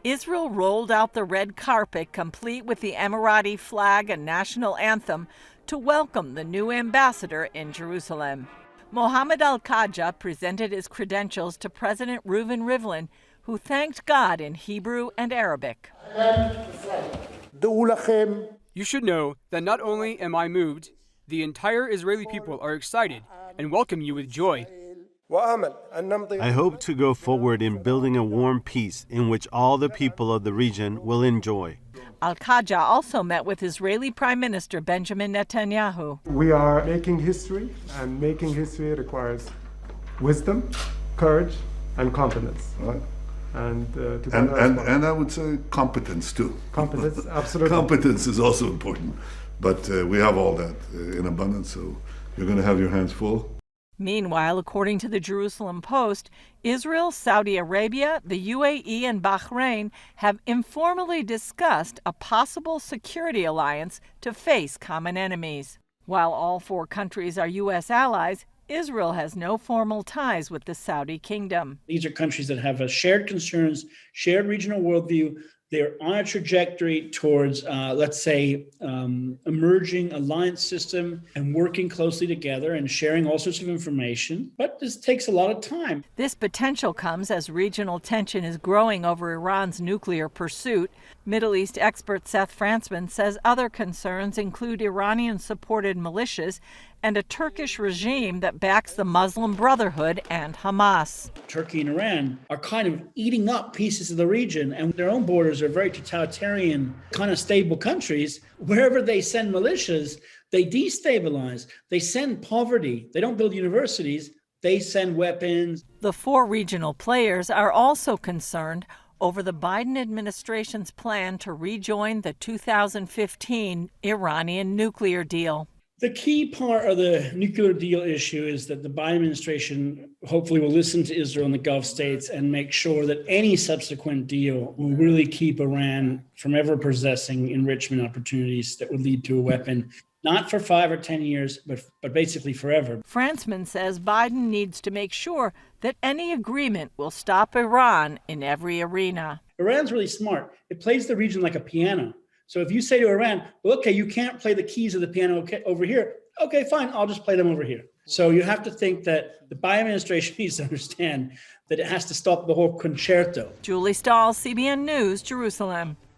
Israel rolled out the red carpet, complete with the Emirati flag and national anthem, to welcome the new ambassador in Jerusalem. Mohammed Al-Khaja presented his credentials to President Reuven Rivlin, who thanked God in Hebrew and Arabic. You should know that not only am I moved, the entire Israeli people are excited and welcome you with joy. I hope to go forward in building a warm peace in which all the people of the region will enjoy. Al-Khaja also met with Israeli Prime Minister Benjamin Netanyahu. We are making history, and making history requires wisdom, courage, and confidence. Right. And I would say competence too. Competence, absolutely. Competence is also important, but we have all that in abundance, so you're going to have your hands full. Meanwhile, according to the Jerusalem Post, Israel, Saudi Arabia, the UAE, and Bahrain have informally discussed a possible security alliance to face common enemies. While all four countries are U.S. allies, Israel has no formal ties with the Saudi kingdom. These are countries that have shared concerns, shared regional worldview. They're on a trajectory towards, emerging alliance system and working closely together and sharing all sorts of information. But this takes a lot of time. This potential comes as regional tension is growing over Iran's nuclear pursuit. Middle East expert Seth Frantzman says other concerns include Iranian-supported militias and a Turkish regime that backs the Muslim Brotherhood and Hamas. Turkey and Iran are kind of eating up pieces of the region, and their own borders are very totalitarian, kind of stable countries. Wherever they send militias, they destabilize. They send poverty. They don't build universities. They send weapons. The four regional players are also concerned over the Biden administration's plan to rejoin the 2015 Iranian nuclear deal. The key part of the nuclear deal issue is that the Biden administration hopefully will listen to Israel and the Gulf states and make sure that any subsequent deal will really keep Iran from ever possessing enrichment opportunities that would lead to a weapon, not for 5 or 10 years, but basically forever. Frantzman says Biden needs to make sure that any agreement will stop Iran in every arena. Iran's really smart. It plays the region like a piano. So if you say to Iran, well, okay, you can't play the keys of the piano over here. Okay, fine, I'll just play them over here. So you have to think that the Biden administration needs to understand that it has to stop the whole concerto. Julie Stahl, CBN News, Jerusalem.